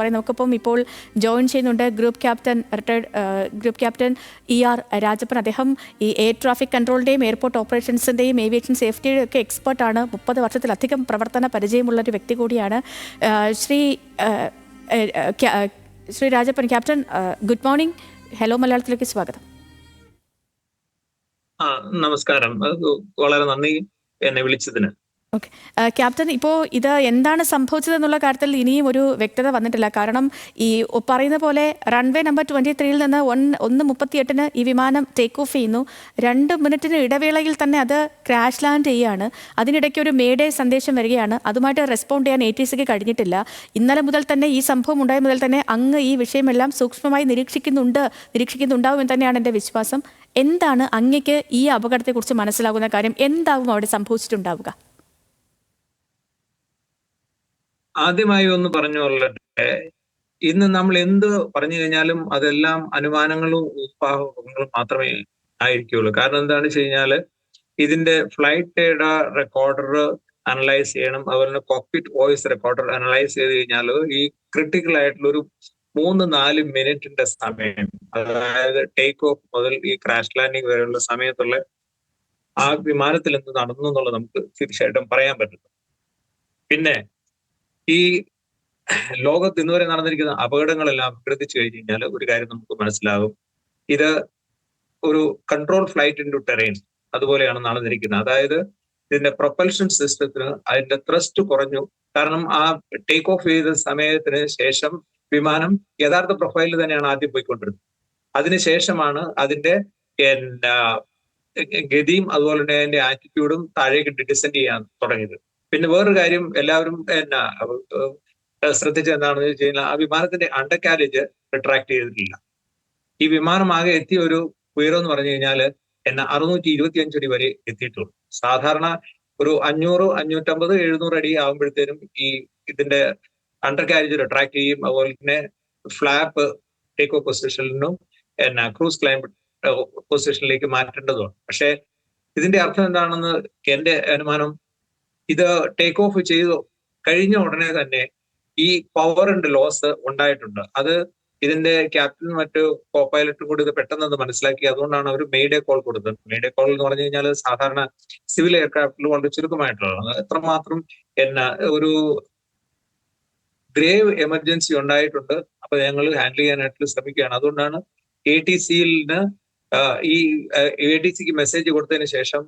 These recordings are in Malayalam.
പറയും. നമുക്കിപ്പം ഇപ്പോൾ ജോയിൻ ചെയ്യുന്നുണ്ട് retired group captain ER Rajappan. അദ്ദേഹം ഈ എയർ ട്രാഫിക് കൺട്രോളിൻ്റെയും എയർപോർട്ട് ഓപ്പറേഷൻസിൻ്റെയും ഏവിയേഷൻ സേഫ്റ്റിയുടെ ഒക്കെ എക്സ്പെർട്ടാണ്. 30 വർഷത്തിലധികം പ്രവർത്തന പരിചയമുള്ള ഒരു വ്യക്തി കൂടിയാണ്. Shri Rajappan, captain, good morning. Hello മലയാളത്തിലേക്ക് സ്വാഗതം. നമസ്കാരം, വളരെ നന്ദി എന്നെ വിളിച്ചതിന്. ഓക്കെ ക്യാപ്റ്റൻ, ഇപ്പോൾ ഇത് എന്താണ് സംഭവിച്ചതെന്നുള്ള കാര്യത്തിൽ ഇനിയും ഒരു വ്യക്തത വന്നിട്ടില്ല. കാരണം ഈ പറയുന്ന പോലെ റൺവേ നമ്പർ 23 നിന്ന് 1:38 ഈ വിമാനം ടേക്ക് ഓഫ് ചെയ്യുന്നു. 2 മിനിറ്റിന് ഇടവേളയിൽ തന്നെ അത് ക്രാഷ് ലാൻഡ് ചെയ്യുകയാണ്. അതിനിടയ്ക്ക് ഒരു മേഡേ സന്ദേശം വരികയാണ്. അതുമായിട്ട് റെസ്പോണ്ട് ചെയ്യാൻ ATCക്ക് കഴിഞ്ഞിട്ടില്ല. ഇന്നലെ മുതൽ തന്നെ, ഈ സംഭവം ഉണ്ടായ മുതൽ തന്നെ അങ്ങ് ഈ വിഷയമെല്ലാം സൂക്ഷ്മമായി നിരീക്ഷിക്കുന്നുണ്ടാവും തന്നെയാണ് എൻ്റെ വിശ്വാസം. എന്താണ് അങ്ങയ്ക്ക് ഈ അപകടത്തെക്കുറിച്ച് മനസ്സിലാകുന്ന കാര്യം? എന്താവും അവിടെ സംഭവിച്ചിട്ടുണ്ടാവുക? ആദ്യമായി ഒന്ന് പറഞ്ഞുകൊള്ളട്ടെ, ഇന്ന് നമ്മൾ എന്ത് പറഞ്ഞു കഴിഞ്ഞാലും അതെല്ലാം അനുമാനങ്ങളും ഊഹാപോഹങ്ങളും മാത്രമേ ആയിരിക്കുള്ളൂ. കാരണം എന്താണെന്ന് വെച്ച് കഴിഞ്ഞാൽ, ഇതിന്റെ ഫ്ലൈറ്റ് ഡേറ്റ റെക്കോർഡർ അനലൈസ് ചെയ്യണം, അതുപോലെ കോക്പിറ്റ് വോയിസ് റെക്കോർഡർ അനലൈസ് ചെയ്ത് കഴിഞ്ഞാൽ ഈ ക്രിട്ടിക്കൽ ആയിട്ടുള്ള ഒരു 3-4 മിനിറ്റിന്റെ സമയം, അതായത് ടേക്ക് ഓഫ് മുതൽ ഈ ക്രാഷ് ലാൻഡിങ് വരെയുള്ള സമയത്തുള്ള ആ വിമാനത്തിൽ എന്ത് നടന്നു എന്നുള്ളത് നമുക്ക് തീർച്ചയായിട്ടും പറയാൻ പറ്റും. പിന്നെ ഈ ലോകത്ത് ഇന്നുവരെ നടന്നിരിക്കുന്ന അപകടങ്ങളെല്ലാം അഭ്യർത്ഥിച്ചു കഴിഞ്ഞു കഴിഞ്ഞാൽ ഒരു കാര്യം നമുക്ക് മനസ്സിലാകും. ഇത് ഒരു control flight into terrain അതുപോലെയാണ് നടന്നിരിക്കുന്നത്. അതായത് ഇതിന്റെ പ്രൊപ്പൽഷൻ സിസ്റ്റത്തിന് അതിന്റെ ത്രസ്റ്റ് കുറഞ്ഞു. കാരണം ആ ടേക്ക് ഓഫ് ചെയ്ത സമയത്തിന് ശേഷം വിമാനം യഥാർത്ഥ പ്രൊഫൈലിൽ തന്നെയാണ് ആദ്യം പോയിക്കൊണ്ടിരുന്നത്. അതിനുശേഷമാണ് അതിന്റെ ഗതിയും അതുപോലെ തന്നെ അതിന്റെ ആറ്റിറ്റ്യൂഡും താഴേക്ക് ഡിസെൻഡ് ചെയ്യാൻ തുടങ്ങിയത്. പിന്നെ വേറൊരു കാര്യം എല്ലാവരും ശ്രദ്ധിച്ചത് എന്താണെന്ന് വെച്ച് കഴിഞ്ഞാൽ, ആ വിമാനത്തിന്റെ അണ്ടർ കാരേജ് റിട്രാക്ട് ചെയ്തിട്ടില്ല. ഈ വിമാനം ആകെ എത്തിയ ഒരു ഉയരം എന്ന് പറഞ്ഞു കഴിഞ്ഞാൽ 625 അടി വരെ എത്തിയിട്ടുള്ളൂ. സാധാരണ ഒരു 500, 550, 700 അടി ആകുമ്പോഴത്തേനും ഈ ഇതിന്റെ അണ്ടർ കാരേജ് റിട്രാക്ട് ചെയ്യും. അതുപോലെ തന്നെ ഫ്ലാപ്പ് ടേക്ക് ഓഫ് പൊസിഷനിലും ക്രൂസ് ക്ലൈംബ് പൊസിഷനിലേക്ക് മാറ്റേണ്ടതുണ്ട്. പക്ഷെ ഇതിന്റെ അർത്ഥം എന്താണെന്ന് എന്റെ അനുമാനം, ഇത് ടേക്ക് ഓഫ് ചെയ്തു കഴിഞ്ഞ ഉടനെ തന്നെ ഈ പവറിന്റെ ലോസ് ഉണ്ടായിട്ടുണ്ട്. അത് ഇതിന്റെ ക്യാപ്റ്റനും മറ്റു കോ പൈലറ്റും കൂടി ഇത് പെട്ടെന്ന് മനസ്സിലാക്കി. അതുകൊണ്ടാണ് അവർ മെയ്ഡേ കോൾ കൊടുത്തത്. മെയ്ഡേ കോൾ എന്ന് പറഞ്ഞു കഴിഞ്ഞാൽ സാധാരണ സിവിൽ എയർക്രാഫ്റ്റിൽ വളരെ ചുരുക്കമായിട്ടുള്ളതാണ്. എത്രമാത്രം ഒരു ഗ്രേവ് എമർജൻസി ഉണ്ടായിട്ടുണ്ട്, അപ്പൊ ഞങ്ങൾ ഹാൻഡിൽ ചെയ്യാനായിട്ട് ശ്രമിക്കുകയാണ്. അതുകൊണ്ടാണ് ATCക്ക് മെസ്സേജ് കൊടുത്തതിന് ശേഷം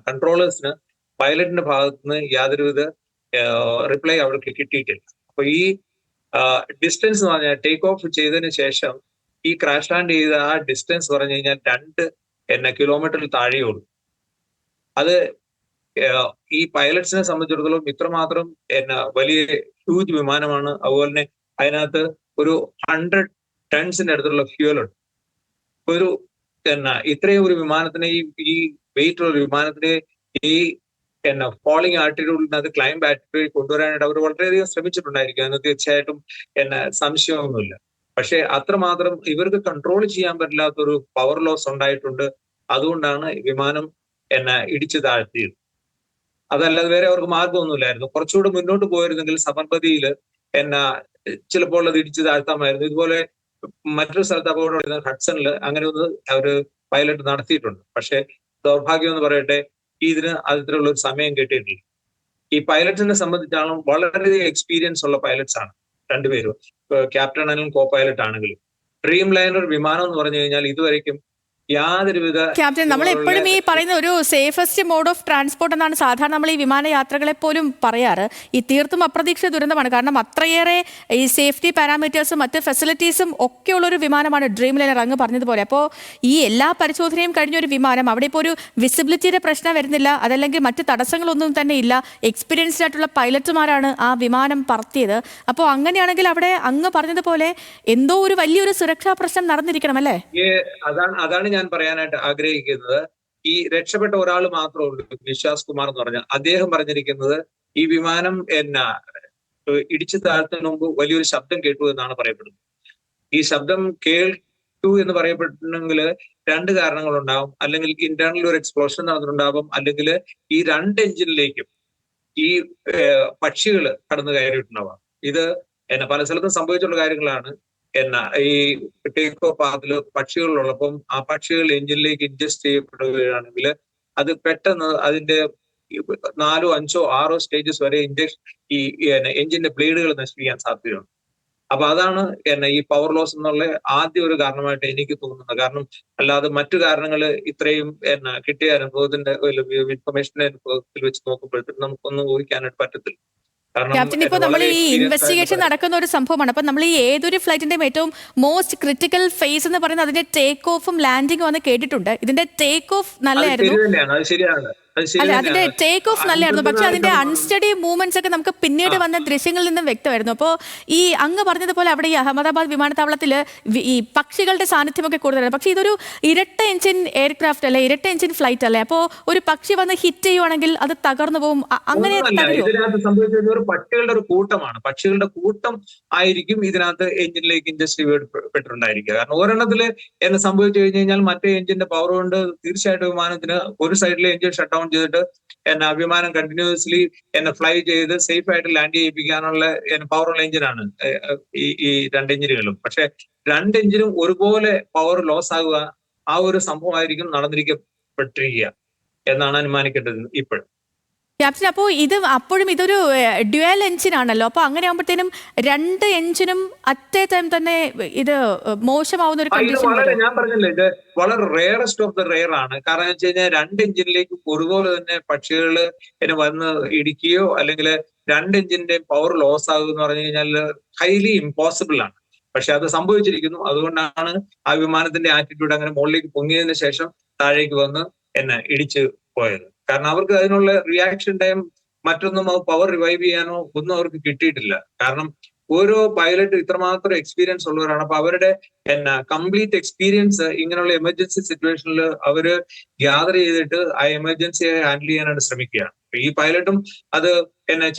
കൺട്രോളേഴ്സിന് പൈലറ്റിന്റെ ഭാഗത്ത് നിന്ന് യാതൊരുവിധ റിപ്ലൈ അവർക്ക് കിട്ടിയിട്ടില്ല. അപ്പൊ ഈ ഡിസ്റ്റൻസ് എന്ന് പറഞ്ഞാൽ ടേക്ക് ഓഫ് ചെയ്തതിന് ശേഷം ഈ ക്രാഷ് ലാൻഡ് ചെയ്ത ആ ഡിസ്റ്റൻസ് പറഞ്ഞു കഴിഞ്ഞാൽ 2 കിലോമീറ്ററിൽ താഴെയുള്ളൂ. അത് ഈ പൈലറ്റ്സിനെ സംബന്ധിച്ചിടത്തോളം ഇത്രമാത്രം വലിയ ഹ്യൂജ് വിമാനമാണ്. അതുപോലെ തന്നെ അതിനകത്ത് ഒരു 100 ടൺസിന്റെ അടുത്തുള്ള ഫ്യൂവൽ ഉണ്ട്. ഒരു ഇത്രയും ഒരു വിമാനത്തിന് ഈ വെയിറ്റ് ഉള്ള ഒരു വിമാനത്തിന് ഈ ഫോളിങ് ആറ്റിറ്റ്യൂഡിനകത്ത് ക്ലൈംബ് ആറ്റിറ്റ്യൂഡ് കൊണ്ടുവരാനായിട്ട് അവർ വളരെയധികം ശ്രമിച്ചിട്ടുണ്ടായിരിക്കും. അതിന് തീർച്ചയായിട്ടും സംശയമൊന്നുമില്ല. പക്ഷെ അത്രമാത്രം ഇവർക്ക് കൺട്രോൾ ചെയ്യാൻ പറ്റില്ലാത്തൊരു പവർ ലോസ് ഉണ്ടായിട്ടുണ്ട്. അതുകൊണ്ടാണ് വിമാനം ഇടിച്ചു താഴ്ത്തിയത്. അതല്ലാതെ വേറെ അവർക്ക് മാർഗമൊന്നുമില്ലായിരുന്നു. കുറച്ചുകൂടെ മുന്നോട്ട് പോയിരുന്നെങ്കിൽ സമർപ്പതിയിൽ ചിലപ്പോൾ അത് ഇടിച്ചു താഴ്ത്താമായിരുന്നു. ഇതുപോലെ മറ്റൊരു സ്ഥലത്ത് അപകടം ഹഡ്സണിൽ അങ്ങനെ ഒന്ന് അവര് പൈലറ്റ് നടത്തിയിട്ടുണ്ട്. പക്ഷെ ദൗർഭാഗ്യം എന്ന് പറയട്ടെ, ഇതിന് അതിലുള്ള ഒരു സമയം കിട്ടിയിട്ടില്ല. ഈ പൈലറ്റ്സിനെ സംബന്ധിച്ചാണ് വളരെയധികം എക്സ്പീരിയൻസ് ഉള്ള പൈലറ്റ്സ് ആണ് രണ്ടുപേരും, ക്യാപ്റ്റൻ ആണെങ്കിലും കോ പൈലറ്റ് ആണെങ്കിലും. ഡ്രീം ലൈനർ വിമാനം എന്ന് പറഞ്ഞു കഴിഞ്ഞാൽ ഇതുവരെയ്ക്കും യാതൊരുവിധ ക്യാപ്റ്റൻ, നമ്മൾ എപ്പോഴും ഈ പറയുന്ന ഒരു സേഫസ്റ്റ് മോഡ് ഓഫ് ട്രാൻസ്പോർട്ട് എന്നാണ് സാധാരണ നമ്മൾ ഈ വിമാനയാത്രകളെ പോലും പറയാറ്. ഈ തീർത്തും അപ്രതീക്ഷിത ദുരന്തമാണ്. കാരണം അത്രയേറെ ഈ സേഫ്റ്റി പാരാമീറ്റേഴ്സും മറ്റ് ഫെസിലിറ്റീസും ഒക്കെയുള്ളൊരു വിമാനമാണ് ഡ്രീം ലൈനർ, അങ്ങ് പറഞ്ഞതുപോലെ. അപ്പോൾ ഈ എല്ലാ പരിശോധനയും കഴിഞ്ഞൊരു വിമാനം, അവിടെ ഇപ്പോൾ ഒരു വിസിബിലിറ്റിയുടെ പ്രശ്നം വരുന്നില്ല, അതല്ലെങ്കിൽ മറ്റ് തടസ്സങ്ങളൊന്നും തന്നെ ഇല്ല. എക്സ്പീരിയൻസ്ഡ് ആയിട്ടുള്ള പൈലറ്റുമാരാണ് ആ വിമാനം പറത്തിയത്. അപ്പോൾ അങ്ങനെയാണെങ്കിൽ അവിടെ അങ്ങ് പറഞ്ഞതുപോലെ എന്തോ ഒരു വലിയൊരു സുരക്ഷാ പ്രശ്നം നടന്നിരിക്കണം അല്ലേ? അതാണ് ഞാൻ പറയാനായിട്ട് ആഗ്രഹിക്കുന്നത്. ഈ രക്ഷപ്പെട്ട ഒരാൾ മാത്രമേ ഉള്ളൂ, വിശ്വാസ് കുമാർ എന്ന് പറഞ്ഞാൽ. അദ്ദേഹം പറഞ്ഞിരിക്കുന്നത് ഈ വിമാനം ഇടിച്ചു താഴ്ത്തുന്നതിന് മുമ്പ് വലിയൊരു ശബ്ദം കേട്ടു എന്നാണ് പറയപ്പെടുന്നത്. ഈ ശബ്ദം കേട്ടു എന്ന് പറയപ്പെട്ടിട്ടുണ്ടെങ്കിൽ 2 കാരണങ്ങളുണ്ടാവും. അല്ലെങ്കിൽ ഇന്റേണൽ ഒരു എക്സ്പ്ലോഷൻ നടന്നിട്ടുണ്ടാവും, അല്ലെങ്കിൽ ഈ 2 എഞ്ചിനിലേക്കും ഈ പക്ഷികൾ കടന്നു കയറിയിട്ടുണ്ടാവാം. ഇത് പല സ്ഥലത്തും സംഭവിച്ചുള്ള കാര്യങ്ങളാണ്. ഈ ടേക്ക് ഓഫ് പാത്തിൽ പക്ഷികളുള്ളപ്പം ആ പക്ഷികൾ എഞ്ചിനിലേക്ക് ഇൻജസ്റ്റ് ചെയ്യപ്പെടുകയാണെങ്കിൽ അത് പെട്ടെന്ന് അതിന്റെ 4, 5, 6 സ്റ്റേജസ് വരെ ഈ എഞ്ചിന്റെ ബ്ലേഡുകൾ നശിപ്പിക്കാൻ സാധ്യതയുണ്ട്. അപ്പൊ അതാണ് ഈ പവർ ലോസ് എന്നുള്ള ആദ്യ ഒരു കാരണമായിട്ട് എനിക്ക് തോന്നുന്നത്. കാരണം അല്ലാതെ മറ്റു കാരണങ്ങൾ ഇത്രയും കിട്ടിയ അനുഭവത്തിന്റെ ഇൻഫർമേഷന്റെ അനുഭവത്തിൽ വെച്ച് നോക്കുമ്പോഴത്തേക്കും നമുക്കൊന്നും ഊഹിക്കാനായിട്ട് പറ്റത്തില്ല. ക്യാപ്റ്റൻ, ഇപ്പോൾ നമ്മൾ ഈ ഇൻവെസ്റ്റിഗേഷൻ നടക്കുന്ന ഒരു സംഭവമാണ്. അപ്പൊ നമ്മൾ ഈ ഏതൊരു ഫ്ലൈറ്റിന്റെയും ഏറ്റവും മോസ്റ്റ് ക്രിട്ടിക്കൽ ഫേസ് എന്ന് പറയുന്നത് അതിന്റെ ടേക്ക് ഓഫും ലാൻഡിങ്ങും ആണ് കേട്ടിട്ടുണ്ട്. ഇതിന്റെ ടേക്ക് ഓഫ് നല്ലതായിരുന്നു. അല്ല, അതിന്റെ ടേക്ക് ഓഫ് നല്ലതായിരുന്നു. പക്ഷെ അതിന്റെ അൺസ്റ്റഡി മൂവ്മെന്റ്സ് ഒക്കെ നമുക്ക് പിന്നീട് വന്ന ദൃശ്യങ്ങളിൽ നിന്നും വ്യക്തമായിരുന്നു. അപ്പോൾ ഈ അങ്ങ് പറഞ്ഞതുപോലെ അവിടെ ഈ അഹമ്മദാബാദ് വിമാനത്താവളത്തിൽ ഈ പക്ഷികളുടെ സാന്നിധ്യമൊക്കെ കൂടുതലാണ്. പക്ഷെ ഇതൊരു ഇരട്ട എഞ്ചിൻ എയർക്രാഫ്റ്റ് അല്ലെ, ഇരട്ട എഞ്ചിൻ ഫ്ലൈറ്റ് അല്ലേ? അപ്പോൾ ഒരു പക്ഷി വന്ന് ഹിറ്റ് ചെയ്യുവാണെങ്കിൽ അത് തകർന്നു പോകും. അങ്ങനെ ഇതിനകത്ത് സംഭവിച്ചത് ഒരു പക്ഷികളുടെ ഒരു കൂട്ടമാണ്. പക്ഷികളുടെ കൂട്ടം ആയിരിക്കും ഇതിനകത്ത് എഞ്ചിനിലേക്ക് ഇൻഡസ്ട്രി പെട്ടിട്ടുണ്ടായിരിക്കുക. കാരണം ഒരെണ്ണത്തില് സംഭവിച്ചു കഴിഞ്ഞു കഴിഞ്ഞാൽ മറ്റേ എഞ്ചിന്റെ പവർ കൊണ്ട് തീർച്ചയായിട്ടും വിമാനത്തിന് ഒരു സൈഡിലെ എഞ്ചിൻ ഷട്ട് ഡൗൺ ചെയ്തിട്ട് വിമാനം കണ്ടിന്യൂസ്ലി ഫ്ലൈ ചെയ്ത് സേഫ് ആയിട്ട് ലാൻഡ് ചെയ്യിപ്പിക്കാനുള്ള പവറുള്ള എഞ്ചിനാണ് ഈ 2 എഞ്ചിനുകളും. പക്ഷെ 2 എഞ്ചിനും ഒരുപോലെ പവർ ലോസ് ആകുക ആ ഒരു സംഭവമായിരിക്കും നടന്നിരിക്കപ്പെട്ടിരിക്കുക എന്നാണ് അനുമാനിക്കേണ്ടത് ഇപ്പോഴും. ക്യാപ്റ്റൻ, അപ്പോൾ അപ്പോഴും ഇതൊരു ഡ്യുവൽ എഞ്ചിൻ ആണല്ലോ. അപ്പോൾ അങ്ങനെ ആകുമ്പോഴത്തേനും 2 എഞ്ചിനും അറ്റ് എ ടൈം തന്നെ ഇത് മോശമാവുന്ന ഒരു കണ്ടീഷൻ. ഞാൻ പറഞ്ഞില്ലേ, ഇത് വളരെ റെയറസ്റ്റ് ഓഫ് ദ റെയർ ആണ്. കാരണം വെച്ച് കഴിഞ്ഞാൽ 2 എഞ്ചിനിലേക്ക് ഒരുപോലെ തന്നെ പക്ഷികൾ വന്ന് ഇടിക്കുകയോ അല്ലെങ്കിൽ 2 എഞ്ചിന്റെ പവർ ലോസ് ആകുക എന്ന് പറഞ്ഞു കഴിഞ്ഞാൽ ഹൈലി ഇമ്പോസിബിൾ ആണ്. പക്ഷെ അത് സംഭവിച്ചിരിക്കുന്നു. അതുകൊണ്ടാണ് ആ വിമാനത്തിന്റെ ആറ്റിറ്റ്യൂഡ് അങ്ങനെ മുകളിലേക്ക് പൊങ്ങിയതിനു ശേഷം താഴേക്ക് വന്ന് ഇടിച്ചു പോയത്. കാരണം അവർക്ക് അതിനുള്ള റിയാക്ഷൻ ടൈം മറ്റൊന്നും പവർ റിവൈവ് ചെയ്യാനോ ഒന്നും അവർക്ക് കിട്ടിയിട്ടില്ല. കാരണം ഓരോ പൈലറ്റ് ഇത്രമാത്രം എക്സ്പീരിയൻസ് ഉള്ളവരാണ്. അപ്പൊ അവരുടെ കംപ്ലീറ്റ് എക്സ്പീരിയൻസ് ഇങ്ങനെയുള്ള എമർജൻസി സിറ്റുവേഷനിൽ അവര് ഗ്യാദർ ചെയ്തിട്ട് ആ എമർജൻസിയെ ഹാൻഡിൽ ചെയ്യാനായിട്ട് ശ്രമിക്കുകയാണ്. ഈ പൈലറ്റും അത്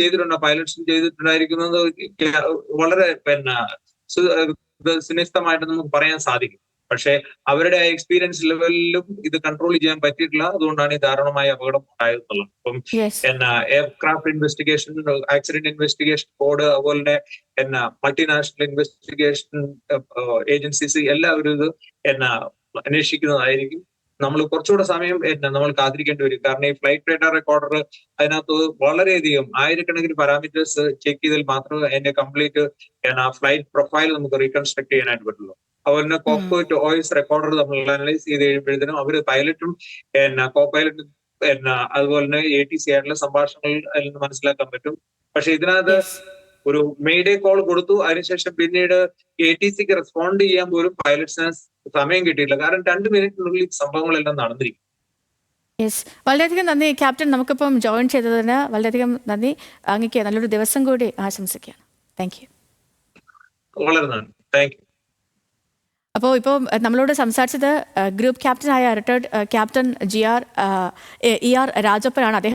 ചെയ്തിട്ടുണ്ട്, പൈലറ്റ്സും ചെയ്തിട്ടുണ്ടായിരിക്കുന്നത് വളരെ സുനിശ്ചിതമായിട്ട് നമുക്ക് പറയാൻ സാധിക്കും. പക്ഷെ അവരുടെ എക്സ്പീരിയൻസ് ലെവലിലും ഇത് കൺട്രോൾ ചെയ്യാൻ പറ്റിയിട്ടില്ല. അതുകൊണ്ടാണ് ഈ ദാരുണമായ അപകടം ഉണ്ടായിട്ടുള്ളത്. അപ്പം aircraft investigation, accident investigation board, അതുപോലെ തന്നെ മൾട്ടിനാഷണൽ ഇൻവെസ്റ്റിഗേഷൻ ഏജൻസീസ് എല്ലാവരും ഇത് അന്വേഷിക്കുന്നതായിരിക്കും. നമ്മൾ കുറച്ചുകൂടെ സമയം നമ്മൾ കാത്തിരിക്കേണ്ടി വരും. കാരണം ഈ ഫ്ലൈറ്റ് ഡേറ്റ റെക്കോർഡർ അതിനകത്ത് വളരെയധികം ആയിരക്കണക്കിന് പാരാമീറ്റേഴ്സ് ചെക്ക് ചെയ്താൽ മാത്രമേ അതിന്റെ കംപ്ലീറ്റ് ഫ്ലൈറ്റ് പ്രൊഫൈൽ നമുക്ക് റീകൺസ്ട്രക്ട് ചെയ്യാനായിട്ട് പറ്റുള്ളൂ. അതുപോലെ തന്നെ കോക്പിറ്റ് വോയിസ് റെക്കോർഡർ നമ്മൾ അനലൈസ് ചെയ്ത് കഴിയുമ്പോഴത്തേനും അവര് പൈലറ്റും കോ പൈലറ്റും അതുപോലെ തന്നെ ATC ആയിട്ടുള്ള സംഭാഷണങ്ങൾ അതിൽ നിന്ന് മനസ്സിലാക്കാൻ പറ്റും. പക്ഷെ ഇതിനകത്ത് ഒരു മെയ്ഡേ കോൾ കൊടുത്തു, അതിനുശേഷം പിന്നീട് ATCക്ക് റെസ്പോണ്ട് ചെയ്യാൻ പോലും പൈലറ്റ്സിന് സമയം കിട്ടിയില്ല. കാരണം 2 മിനിറ്റിനുള്ളിൽ സംഭവങ്ങളെല്ലാം നടന്നിരിക്കും. യെസ്, വളരെയധികം നന്ദി ക്യാപ്റ്റൻ. നമുക്കിപ്പം ജോയിൻ ചെയ്തതിന് വളരെയധികം നന്ദി. അങ്ങേക്ക് നല്ലൊരു ദിവസം കൂടി ആശംസിക്കുകയാണ്. Thank you. വളരെ നന്ദി. Thank you. അപ്പോൾ ഇപ്പോൾ നമ്മളോട് സംസാരിച്ചത് ഗ്രൂപ്പ് ക്യാപ്റ്റനായ റിട്ടയർഡ് ക്യാപ്റ്റൻ ER രാജപ്പനാണ്. അദ്ദേഹം